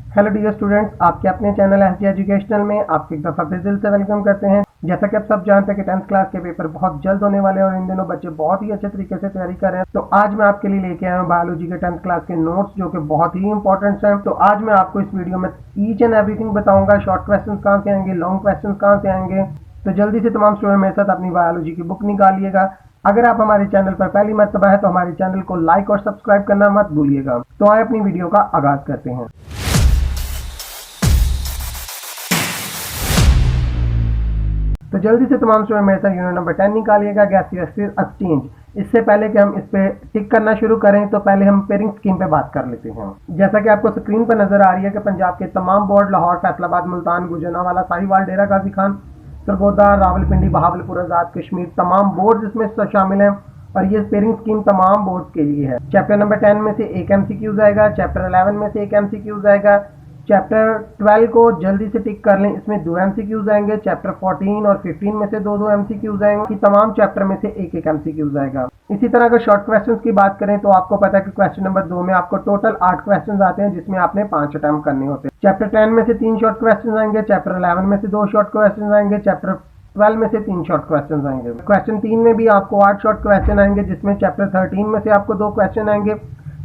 Hello dear students, आपके अपने channel SG educational में आपके एक दफ़ा फिर दिल से वेलकम करते हैं। जैसा कि आप सब जानते हैं कि 10th क्लास के पेपर बहुत जल्द होने वाले हैं और इन दिनों बच्चे बहुत ही अच्छे तरीके से तैयारी कर रहे हैं। तो आज मैं आपके लिए लेके आया हूँ बायोलॉजी के 10th क्लास के नोट्स जो कि बहुत ही इंपॉर्टेंट हैं। तो आज मैं आपको इस वीडियो में ईच एंड एवरीथिंग बताऊंगा। शॉर्ट क्वेश्चन कहाँ से आएंगे, लॉन्ग क्वेश्चन कहाँ से आएंगे। तो जल्दी से तमाम स्टूडेंट मेरे साथ अपनी बायोलॉजी की बुक निकालिएगा। अगर आप हमारे चैनल पर पहली मर्तबा है तो हमारे चैनल को लाइक और सब्सक्राइब करना मत भूलिएगा। तो आए अपनी वीडियो का आगाज करते हैं। तो जल्दी से तमाम स्टूडेंट मेरे साथ यूनिट नंबर 10 निकालिएगा, गैसियस एक्सचेंज। इससे पहले कि हम इस पे टिक करना शुरू करें तो पहले हम पेयरिंग स्कीम पे बात कर लेते हैं। जैसा कि आपको स्क्रीन पर नजर आ रही है कि पंजाब के तमाम बोर्ड लाहौर, फैसलाबाद, मुल्तान, गुजरांवाला, साहिवाल, डेरा गाजी खान, सरगोदा, रावलपिंडी, बहावलपुर, आजाद कश्मीर, तमाम बोर्ड इसमें शामिल हैं और ये पेयरिंग स्कीम तमाम बोर्ड्स के लिए है। चैप्टर नंबर 10 में से एक MCQs आएगा, चैप्टर 11 में से एक MCQs आएगा, चैप्टर 12 को जल्दी से टिक कर लें, इसमें 2 MCQs आएंगे। चैप्टर 14 और 15 में से 2 MCQs आएंगे कि तमाम चैप्टर में से एक MCQs आएगा। इसी तरह अगर शॉर्ट क्वेश्चंस की बात करें तो आपको पता है कि क्वेश्चन नंबर 2 में आपको टोटल 8 क्वेश्चन आते हैं जिसमें आपने 5 अटेम्प्ट करने होते हैं। चैप्टर 10 में से 3 शॉर्ट क्वेश्चन आएंगे, चैप्टर 11 में से 2 शॉर्ट क्वेश्चन आएंगे, चैप्टर 12 में से 3 शॉर्ट क्वेश्चन आएंगे। क्वेश्चन 3 में भी आपको 8 शॉर्ट क्वेश्चन आएंगे जिसमें चैप्टर 13 में से आपको 2 क्वेश्चन आएंगे,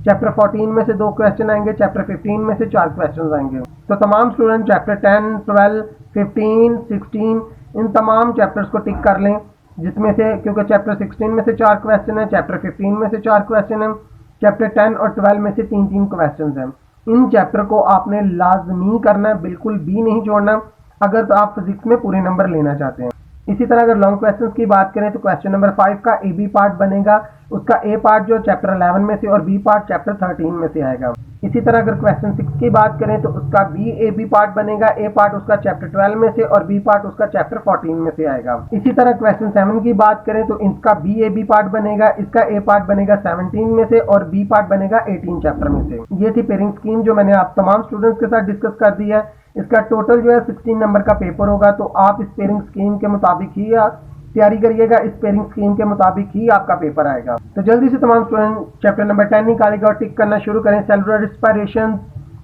चैप्टर 14 में से 2 क्वेश्चन आएंगे, चैप्टर 15 में से 4 क्वेश्चन आएंगे। तो तमाम स्टूडेंट चैप्टर 10, 12, 15, 16 इन तमाम चैप्टर्स को टिक कर लें जिसमें से, क्योंकि चैप्टर 16 में से 4 क्वेश्चन है, चैप्टर 15 में से 4 क्वेश्चन है, चैप्टर 10 और 12 में से 3 क्वेश्चन हैं। इन चैप्टर को आपने लाजमी करना है, बिल्कुल भी नहीं छोड़ना अगर तो आप फिजिक्स में पूरे नंबर लेना चाहते हैं। इसी तरह अगर लॉन्ग क्वेश्चंस की बात करें तो क्वेश्चन नंबर 5 का AB पार्ट बनेगा, उसका A पार्ट जो चैप्टर 11 में से और B पार्ट चैप्टर 13 में से आएगा। इसी तरह अगर क्वेश्चन 6 की बात करें तो उसका AB पार्ट बनेगा, A पार्ट उसका चैप्टर 12 में से और B पार्ट उसका चैप्टर 14 में से आएगा। इसी तरह क्वेश्चन 7 की बात करें तो इसका AB पार्ट बनेगा, इसका A पार्ट बनेगा 17 में से और B पार्ट बनेगा 18 चैप्टर में से। ये थी पेयरिंग स्कीम जो मैंने आप तमाम स्टूडेंट्स के साथ डिस्कस कर दी है। इसका टोटल जो है 16 नंबर का पेपर होगा, तो आप इस पेयरिंग स्कीम के मुताबिक ही तैयारी करिएगा, इस पेयरिंग स्कीम के मुताबिक ही आपका पेपर आएगा। तो जल्दी से तमाम स्टूडेंट चैप्टर नंबर 10 निकालेगा और टिक करना शुरू करें। Cellular respiration,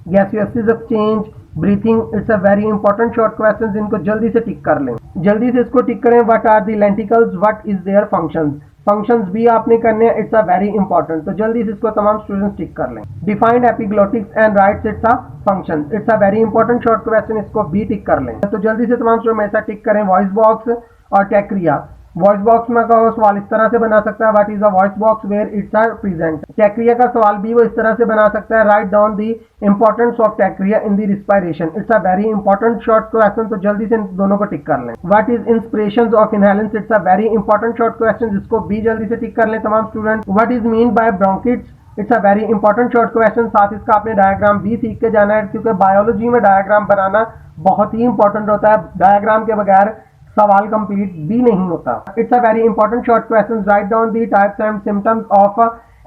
gaseous exchange, breathing, it's a very important short questions, इनको जल्दी से टिक कर लें। जल्दी से इसको टिक करें। What are the lenticels, what is their functions, functions भी आपने करने हैं, इट्स अ वेरी इंपॉर्टेंट। तो जल्दी से इसको तमाम स्टूडेंट्स टिक कर लें। Defined epiglottis and writes it's a function, it's a very important short question, इसको भी टिक कर लें। तो जल्दी से तमाम स्टूडेंट मेरे साथ टिक करें। वॉइस बॉक्स और टैक्रिया। वॉइस बॉक्स में का सवाल इस तरह से बना सकता है, what is a voice box where its are present. टैक्रिया का सवाल भी वो इस तरह से बना सकता है, write down the importance of टैक्रिया in the respiration, it's a very important short question. तो जल्दी से इन दोनों को टिक कर लें। What is inspirations of inhalants, it's a very important short question, जिसको भी जल्दी से टिक कर लें तमाम student. What is mean by bronchitis, it's a very important short question. साथ इसका आपने डायग्राम भी सीख के जाना है क्योंकि बायोलॉजी में डायग्राम बनाना बहुत ही इंपॉर्टेंट होता है, डायग्राम के बगैर सवाल कंप्लीट भी नहीं होता। It's a very important short question. Write down the types and symptoms of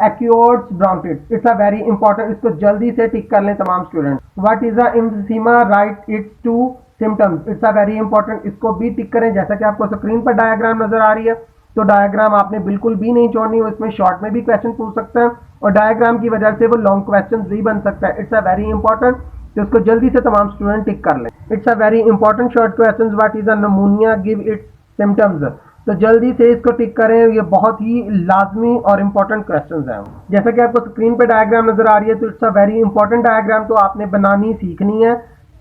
acute bronchitis, it's a very important, इसको जल्दी से टिक कर लें तमाम student. What is a emphysema, write its 2 symptoms, it's a very important, इसको भी tick करें। जैसा कि आपको स्क्रीन पर डायग्राम नजर आ रही है तो डायग्राम आपने बिल्कुल भी नहीं छोड़नी, वो इसमें शॉर्ट में भी क्वेश्चन पूछ सकते हैं और डायग्राम की वजह से वो लॉन्ग क्वेश्चन भी बन सकता है। इट्स अ वेरी इंपॉर्टेंट, तो इसको जल्दी से तमाम स्टूडेंट टिक कर लें। It's a very important short question. What is a pneumonia, give its symptoms, तो जल्दी से इसको टिक करें, ये बहुत ही लाजमी और इंपॉर्टेंट क्वेश्चंस हैं। जैसा कि आपको स्क्रीन पे डायग्राम नजर आ रही है तो it's a very important diagram, तो आपने बनानी सीखनी है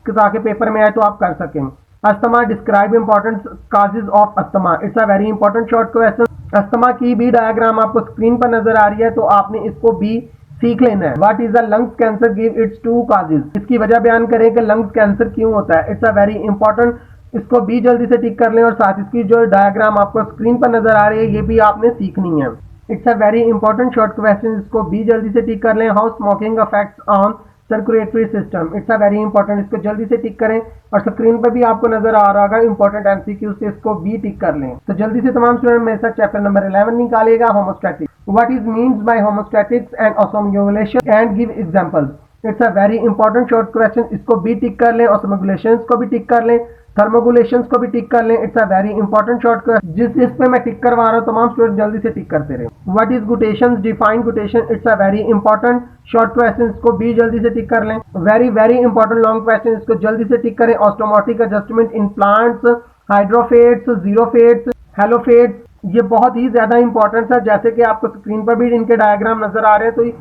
ताकि पेपर में आए तो आप कर सकें। Asthma, describe important causes of asthma, it's a very important short question. Asthma की भी डायग्राम आपको स्क्रीन पर नजर आ रही है तो आपने इसको भी सीख लेना है। What is a lungs cancer, give its 2 causes, इसकी वजह बयान करें कि लंग्स कैंसर क्यों होता है, इट्स अ वेरी इंपॉर्टेंट, इसको भी जल्दी से टिक कर लें और साथ इसकी जो डायग्राम आपको स्क्रीन पर नजर आ रही है ये भी आपने सीखनी है। It's a very important short question, इसको भी जल्दी से टिक कर लें। How smoking affects on circulatory system, it's a very important, इसको जल्दी से टिक करें और स्क्रीन पर भी आपको नजर आ रहा होगा इंपॉर्टेंट MCQ से, इसको भी टिक कर लें। तो जल्दी से तमाम स्टूडेंट मेरे साथ चैप्टर नंबर 11 निकालेगा, homeostatics. What is means by homeostatics and osmoregulation and give examples, it's a very important short question, इसको भी टिक कर लें और ऑस्मोगुलेशंस को भी टिक कर लें। थर्मोगुलेशंस को भी टिक कर लें, it's a very important short question. जिस पे मैं टिक करवा रहा हूँ तमाम स्टूडेंट जल्दी से टिक करते रहे। What is guttations, define guttation, it's a very important short question, इसको भी जल्दी से टिक कर लें। Very very important long question, इसको जल्दी से टिक करें। ऑस्टोमोटिक एडजस्टमेंट इन प्लांट्स, हाइड्रोफेट्स, जीरोफेट्स, हेलोफेट्स, ये बहुत ही ज्यादा इंपॉर्टेंट है। जैसे कि आपको स्क्रीन पर भी इनके डायग्राम नजर आ रहे हैं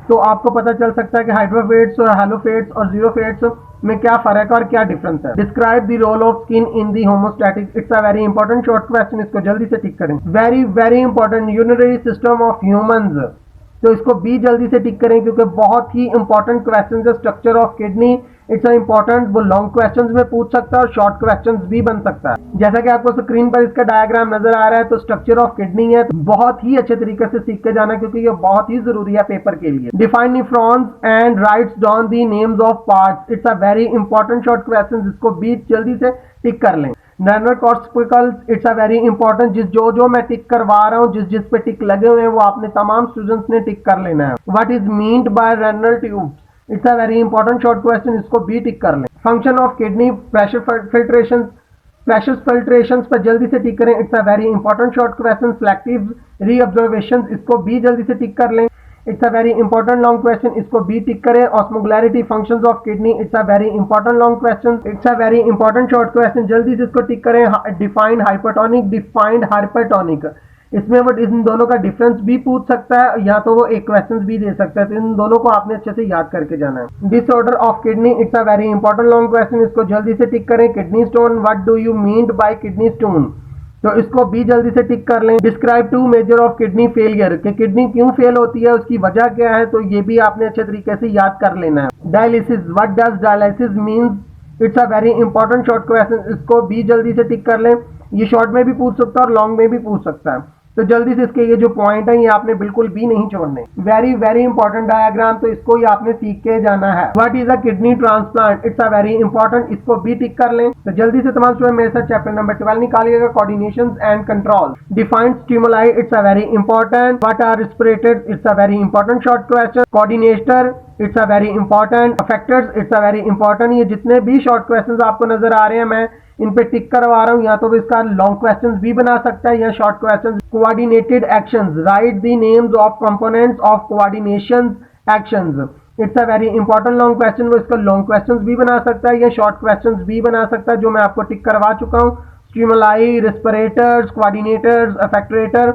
तो आपको पता चल सकता है कि हाइड्रोफेट्स और हेलोफेट्स और जीरोफेट्स में क्या फर्क है और क्या डिफरेंस है। Describe the role of skin in the homeostatic, it's a very important short question, इसको जल्दी से टिक करें। Very very important urinary system of humans, तो इसको भी जल्दी से टिक करें क्योंकि बहुत ही इंपॉर्टेंट क्वेश्चन है। Structure of kidney, it's important, वो लॉन्ग क्वेश्चंस में पूछ सकता है और शॉर्ट क्वेश्चंस भी बन सकता है। जैसा कि आपको स्क्रीन पर इसका डायग्राम नजर आ रहा है, तो स्ट्रक्चर ऑफ किडनी है, बहुत ही अच्छे तरीके से सीख के जाना क्योंकि ये बहुत ही जरूरी है पेपर के लिए। Define nephrons and writes down the names of parts, it's a very important short question, जिसको भी जल्दी से टिक कर लें। Renal corticals, it's a very important, जो मैं टिक करवा रहा हूँ, जिस पे टिक लगे हुए हैं वो आपने तमाम स्टूडेंट्स ने टिक कर लेना है। What is meant by renal tubes, it's a very important short question, इसको भी टिक कर लें। Function of kidney, pressure filtration पर जल्दी से टिक करें, it's a very important short question. Selective reabsorption, इसको भी जल्दी से टिक कर लें, it's a very important long question, इसको भी टिक करें। Osmoregularity functions of kidney, it's a very important long question, it's a very important short question, जल्दी से इसको टिक करें। डिफाइंड हाइपरटोनिक, डिफाइंड हाइपरटोनिक, इसमें वो इन दोनों का डिफरेंस भी पूछ सकता है या तो वो एक क्वेश्चन भी दे सकता है, तो इन दोनों को आपने अच्छे से याद करके जाना है। Disorder of kidney, it's a very important long question, इसको जल्दी से टिक करें। Kidney stone, what do you mean by kidney stone, तो इसको भी जल्दी से टिक कर लें। Describe two major of kidney failure, कि किडनी क्यों फेल होती है, उसकी वजह क्या है, तो ये भी आपने अच्छे तरीके से याद कर लेना है। Dialysis, what does dialysis means, it's a very important short question, इसको भी जल्दी से टिक कर लें। ये शॉर्ट में भी पूछ सकता है और लॉन्ग में भी पूछ सकता है, तो जल्दी से इसके ये जो पॉइंट है ये आपने बिल्कुल भी नहीं छोड़ने। वेरी वेरी इंपॉर्टेंट डायग्राम, तो इसको ही आपने सीख के जाना है। What is a kidney transplant, it's a very important, इसको भी टिक कर लें। तो जल्दी से तमाम स्टूडेंट मेरे साथ चैप्टर नंबर 12 निकालिएगा, coordination and control. Defined stimuli, it's a very important. What are respirated, it's a very important short question. Coordinator, it's a very important. Effectors, it's a very important. ये जितने भी short question आपको नजर आ रहे हैं मैं इन पे टिक करवा रहा हूं, या तो इसका लॉन्ग क्वेश्चंस भी बना सकता है या short questions. Coordinated actions, right the names of components of coordination actions, it's a very important long question, वो इसका लॉन्ग क्वेश्चंस भी बना सकता है या शॉर्ट क्वेश्चंस भी बना सकता है, जो मैं आपको टिक करवा चुका हूं। स्टिमुलाई, रेस्पिरेटर्स, कोऑर्डिनेटर्स, अफेक्टरेटर,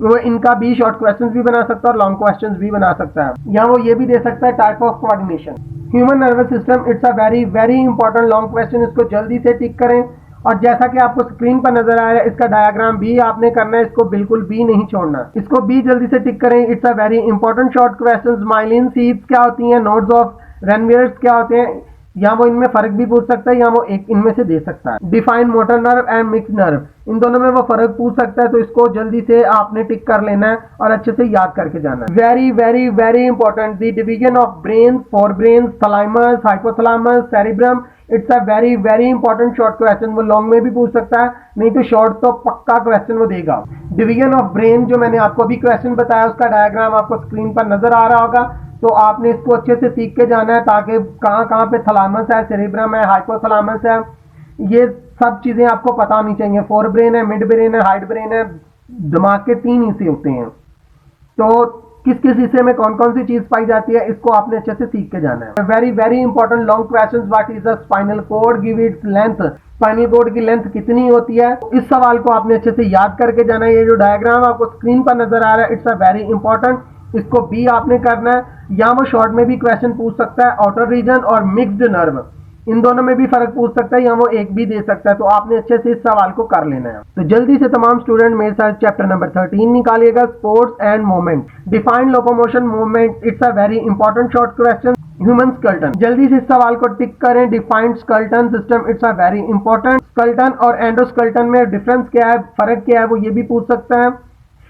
वो इनका भी शॉर्ट क्वेश्चंस भी बना सकता है और लॉन्ग क्वेश्चंस भी बना सकता है, या वो ये भी दे सकता है type of coordination. Human nervous system, it's a very very important long question, इसको जल्दी से टिक करें। और जैसा कि आपको स्क्रीन पर नजर आ रहा है, इसका डायग्राम भी आपने करना है, इसको बिल्कुल भी नहीं छोड़ना, इसको भी जल्दी से टिक करें। It's a very important short question. Myelin seeds क्या होती हैं, नोड्स ऑफ रेनवियर्स क्या होते हैं, या वो इनमें फर्क भी पूछ सकता है या वो एक इनमें से दे सकता है। Define motor nerve and mix nerve, इन दोनों में वो फर्क पूछ सकता है, तो इसको जल्दी से आपने टिक कर लेना है और अच्छे से याद करके जाना है। Very very very important, the division of brain, fore brain, thalamus, hypothalamus, cerebrum, it's a very very important short question, वो लॉन्ग में भी पूछ सकता है, नहीं तो शॉर्ट तो पक्का क्वेश्चन वो देगा। डिवीजन ऑफ ब्रेन, जो मैंने आपको अभी क्वेश्चन बताया, उसका डायग्राम आपको स्क्रीन पर नजर आ रहा होगा, तो आपने इसको अच्छे से सीख के जाना है, ताकि कहाँ कहाँ पे थैलेमस है, सेरिब्रम है, हाइपोथैलेमस है, ये सब चीजें आपको पता होनी चाहिए। फोर ब्रेन है, मिड ब्रेन है, हाइड ब्रेन है, दिमाग के 3 हिस्से होते हैं, तो किस किस हिस्से में कौन कौन सी चीज पाई जाती है, इसको आपने अच्छे से सीख के जाना है। Very very important long question, what is the spinal cord, give its length, spinal cord की लेंथ कितनी होती है, इस सवाल को आपने अच्छे से याद करके जाना है। ये जो डायग्राम आपको स्क्रीन पर नजर आ रहा है, इट्स अ वेरी इंपॉर्टेंट, इसको भी आपने करना है, या वो शॉर्ट में भी क्वेश्चन पूछ सकता है। आउटर रीजन और मिक्स्ड नर्व, इन दोनों में भी फर्क पूछ सकता है, या वो एक भी दे सकता है, तो आपने अच्छे से इस सवाल को कर लेना है। तो जल्दी से तमाम स्टूडेंट मेरे साथ चैप्टर नंबर 13 निकालिएगा, sports and movement. Define locomotion movement, it's a very important short question. Human skeleton, जल्दी से इस सवाल को टिक करें। Defined skeleton system, it's a very important. Skeleton और एंडोस्केलेटन में डिफरेंस क्या है, फर्क क्या है, वो ये भी पूछ सकता है।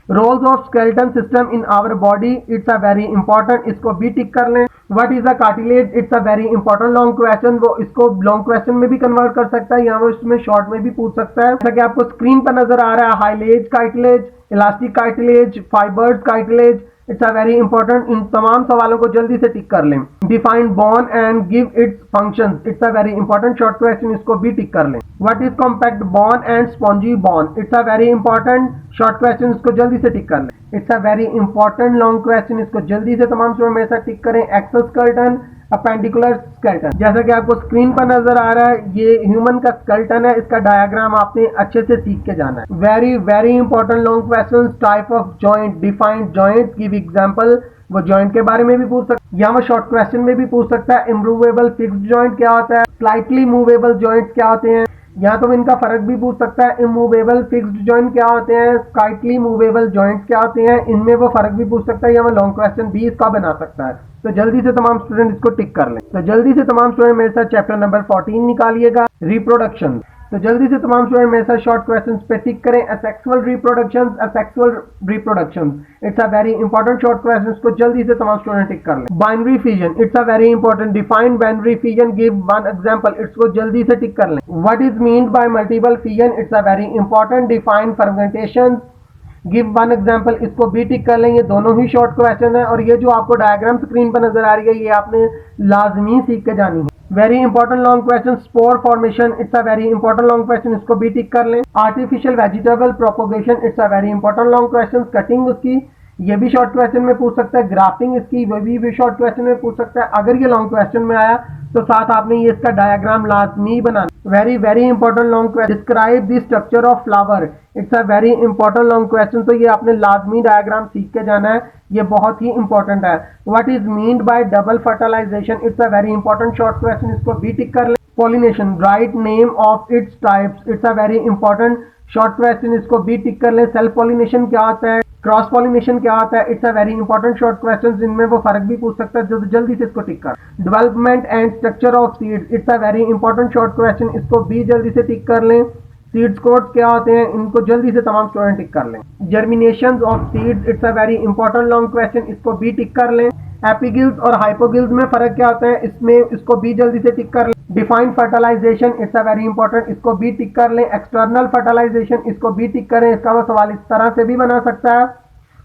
Roles of skeleton system in our body, it's a very important, इसको भी टिक कर लें। What is a cartilage, it's a very important long question, वो इसको लॉन्ग क्वेश्चन में भी कन्वर्ट कर सकता है, या वो इसमें शॉर्ट में भी पूछ सकता है। जैसा कि आपको स्क्रीन पर नजर आ रहा है, hyaline cartilage, elastic cartilage, fibers cartilage, it's a very important, इन तमाम सवालों को जल्दी से टिक कर लें। Define bone and give its functions, it's a very important short question, इसको भी टिक कर लें। What is compact bone and spongy bone, it's a very important short question, इसको जल्दी से टिक कर लें। It's a very important long question, इसको जल्दी से तमाम स्टूडेंट मेरे साथ टिक करें। एक्सोस्केलेटन, अपेंडिकुलर स्केलेटन, जैसा कि आपको स्क्रीन पर नजर आ रहा है, ये ह्यूमन का स्केलेटन है, इसका डायग्राम आपने अच्छे से सीख के जाना है। Very very important long question. Type of joint, defined joint, give example, वो जॉइंट के बारे में भी पूछ सकता है या वो शॉर्ट क्वेश्चन में भी पूछ सकता है। इमूवेबल फिक्स्ड जॉइंट क्या होता है, स्लाइटली मूवेबल जॉइंट्स क्या होते हैं, या तो इनका फर्क भी पूछ सकता है। इमूवेबल फिक्स्ड जॉइंट क्या होते हैं, स्लाइटली मूवेबल जॉइंट्स क्या होते हैं, इनमें वो फर्क भी पूछ सकता है या वो लॉन्ग क्वेश्चन भी इसका बना सकता है। तो जल्दी से तमाम स्टूडेंट इसको टिक कर लें। तो जल्दी से तमाम स्टूडेंट मेरे साथ चैप्टर नंबर 14 निकालिएगा, रिप्रोडक्शन। तो जल्दी से तमाम स्टूडेंट मेरे साथ शॉर्ट क्वेश्चंस पे टिक करें। Asexual reproduction, asexual reproduction, it's a very important short question, को जल्दी से तमाम स्टूडेंट टिक कर लें। Binary fission, it's a very important, define binary fission, give one example, इसको जल्दी से टिक कर लें। What is mean bye multiple fission, it's a very important, define fermentation, give one example, इसको भी टिक कर लें। ये दोनों ही शॉर्ट क्वेश्चन है और ये जो आपको डायग्राम स्क्रीन पर नजर आ रही है ये आपने लाजमी सीख के जानी है। Very important long question, spore formation, it's a very important long question, इसको भी टिक कर लें। Artificial vegetable propagation, it's a very important long question, cutting उसकी, ये भी शॉर्ट क्वेश्चन में पूछ सकता है। ग्राफ्टिंग इसकी, वो भी शॉर्ट क्वेश्चन में पूछ सकता है। अगर ये लॉन्ग क्वेश्चन में आया तो साथ आपने ये इसका डायग्राम लाजमी बनाना। Very very important long question, describe the structure of flower, it's a very important long question, तो ये आपने लाजमी डायग्राम सीख के जाना है, ये बहुत ही इंपॉर्टेंट है। What is mean by double fertilisation, it's a very important short question, इसको भी टिक कर ले। Pollination, write name of its types, it's a very important short question, इसको भी टिक कर ले। सेल्फ पॉलिनेशन क्या होता है, क्रॉस पॉलिनेशन क्या होता है, it's a very important short question, जिनमें वो फर्क भी पूछ सकता है, जो जल्दी से इसको टिक कर। Development and structure of seeds, it's a very important short question, इसको भी जल्दी से टिक कर लें। सीड्स कोड्स क्या होते हैं, इनको जल्दी से तमाम स्टूडेंट टिक कर लें। Germination of seeds, it's a very important long question, इसको भी टिक कर लें। एपिगिल्स और हाइपोगिल्स में फर्क क्या होता है, इसमें इसको भी जल्दी से टिक कर लें। Define fertilisation, it's a very important, इसको भी टिक कर लें। एक्सटर्नल फर्टिलाइजेशन, इसको भी टिक करें, इसका वो सवाल इस तरह से भी बना सकता है।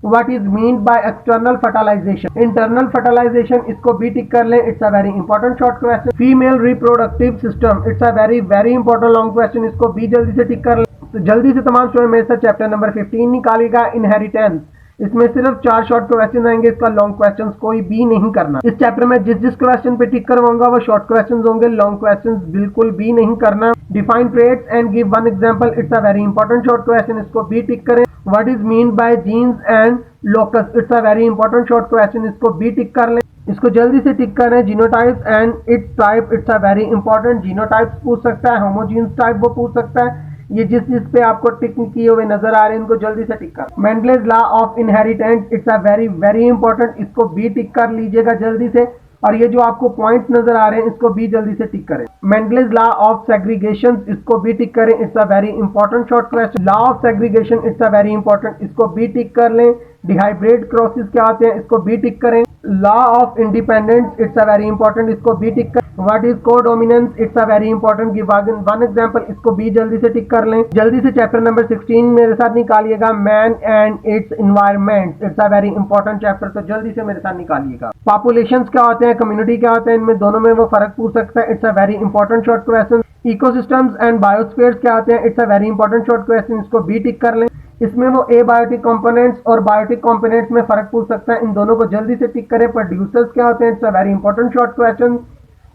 What is mean by external fertilization? Internal fertilization, इसको भी टिक कर लें, it's a very important short question. Female reproductive system, it's a very very important long question, इसको भी जल्दी से टिक कर लें। तो जल्दी से तमाम स्टूडेंट मेरे साथ चैप्टर नंबर 15 निकालेगा, इनहेरिटेंस, इसमें सिर्फ 4 शॉर्ट क्वेश्चन आएंगे, इसका लॉन्ग क्वेश्चन कोई भी नहीं करना। इस चैप्टर में जिस जिस क्वेश्चन पे टिक करवाऊंगा वो शॉर्ट क्वेश्चन होंगे, लॉन्ग क्वेश्चन बिल्कुल भी नहीं करना। Define traits and give one example, it's a very important short question, इसको भी टिक करें। What is mean by genes and locus, it's a very important short question, इसको भी टिक कर लें, इसको जल्दी से टिक करें। Genotypes and it's type, it's a very important, genotypes पूछ सकता है, होमोजीन्स टाइप वो पूछ सकता है। ये जिस जिस पे आपको टिक किए हुए नजर आ रहे हैं इनको जल्दी से टिक कर। Mendel's law of inheritance, it's a very very important, इसको भी टिक कर लीजिएगा जल्दी से। और ये जो आपको पॉइंट्स नजर आ रहे हैं इसको भी जल्दी से टिक करें। मेंडलेस लॉ ऑफ सेग्रीगेशन, इसको भी टिक करें, it's a very important short question. Law of segregation, it's a very important, इसको भी टिक कर लें। डिहाइब्रिड क्रॉसेस क्या होते हैं, इसको भी टिक करें। Law of independence, it's a very important, इसको भी टिक करें। What is codominance, it's a very important, give one example, इसको भी जल्दी से टिक कर लें। जल्दी से चैप्टर नंबर 16 मेरे साथ निकालिएगा, man and its environment, it's a very important chapter, तो जल्दी से मेरे साथ निकालिएगा। पॉपुलेशंस क्या होते हैं, कम्युनिटी क्या होते हैं, इनमें दोनों में वो फर्क पूछ सकता है, it's a very important short question. Ecosystems and biospheres क्या होते हैं, it's a very important short question, इसको भी टिक कर लें। इसमें वो एबायोटिक कंपोनेंट्स और बायोटिक कंपोनेंट्स में फर्क पूछ सकता है, इन दोनों को जल्दी से टिक करें। प्रोड्यूसर्स क्या होते हैं, it's a very important short question.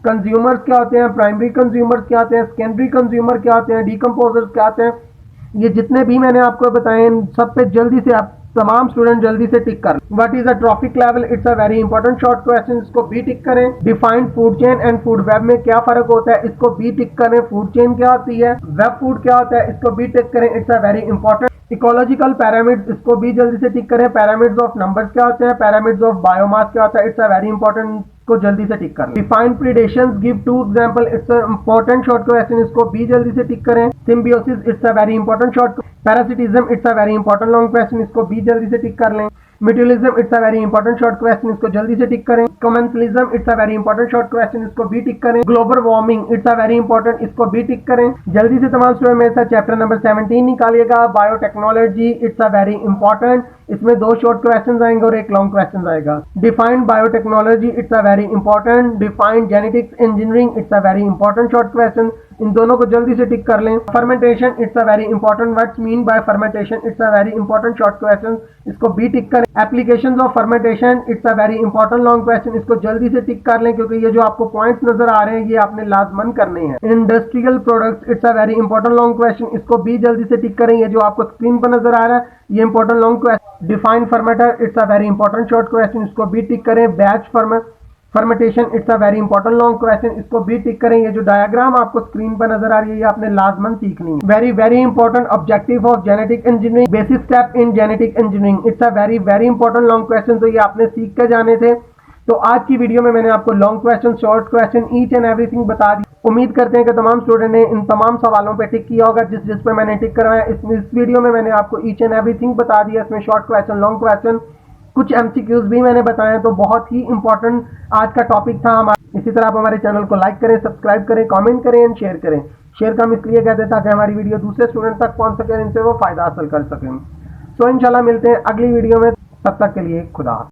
Consumers क्या होते हैं, प्राइमरी कंज्यूमर्स क्या होते हैं, सेकेंडरी कंज्यूमर क्या होते हैं, डीकम्पोजर्स क्या होते हैं, ये जितने भी मैंने आपको बताए इन सब पे जल्दी से आप तमाम स्टूडेंट जल्दी से टिक कर। What is a trophic level, it's a very important short question, इसको भी टिक करें। Defined food chain and food web में क्या फर्क होता है, इसको भी टिक करें। फूड चेन क्या होती है, वेब फूड क्या होता है, इसको भी टिक करें, it's a very important. Ecological pyramids, इसको भी जल्दी से टिक करें। पैरामिड्स ऑफ नंबर्स क्या होते हैं, पैरामिड्स ऑफ बायोमास क्या होता है, इट्स अ वेरी इंपॉर्टेंट, को जल्दी से टिक करें। Define predations, give 2 example, it's a important short question, इसको भी जल्दी से टिक करें। Symbiosis, it's a very important short. Parasitism, it's a very important long question, इसको भी जल्दी से टिक कर लें। Mutualism, it's a very important short question, इसको जल्दी से टिक करें। Commensalism, it's a very important short question, इसको भी टिक करें। Global warming, it's a very important, इसको भी टिक करें। जल्दी से तमाम स्टूडेंट मेरे साथ चैप्टर नंबर 17 निकालिएगा, biotechnology, it's a very important, इसमें 2 शॉर्ट क्वेश्चन आएंगे और 1 लॉन्ग क्वेश्चन आएगा। Defined biotechnology, it's a very important. Defined genetics engineering, it's a very important short question. इन दोनों को जल्दी से टिक कर लें। Fermentation, it's a very important. What's mean by fermentation, it's a very important short question, इसको बी tick करें। Applications of fermentation, it's a very important long question, इसको जल्दी से टिक कर लें क्योंकि ये जो आपको पॉइंट्स नजर आ रहे हैं ये आपने लाजमन करने हैं। Industrial products, it's a very important long question, इसको बी जल्दी से टिक करें। ये जो आपको स्क्रीन पर नजर आ रहा है ये important long question. Define fermenter, it's a very important short question, इसको बी टिक करें। Batch fermentation, it's a very important long question, इसको बी टिक करें। ये जो डायग्राम आपको स्क्रीन पर नजर आ रही है ये आपने लाजमन सीखनी है। Very very important objective of genetic engineering, basic step in genetic engineering, it's a very very important long question, तो ये आपने सीख के जाने थे। तो आज की वीडियो में मैंने आपको long question, short question, each and everything बता दी। उम्मीद करते हैं कि तमाम स्टूडेंट ने इन तमाम सवालों पे टिक किया होगा जिस जिस पे मैंने टिक करवाया। इस वीडियो में मैंने आपको ईच एंड एवरीथिंग बता दिया। इसमें शॉर्ट क्वेश्चन, लॉन्ग क्वेश्चन, कुछ एमसीक्यूज भी मैंने बताए। तो बहुत ही इंपॉर्टेंट आज का टॉपिक था हमारा। इसी तरह आप हमारे चैनल को लाइक करें, सब्सक्राइब करें, कमेंट करें एंड शेयर करें। शेयर का हम इसलिए कहते हैं ताकि हमारी वीडियो दूसरे स्टूडेंट तक पहुंच सके, इनसे वो फायदा हासिल कर सकें। सो इंशाल्लाह मिलते हैं अगली वीडियो में, तब तक के लिए खुदा।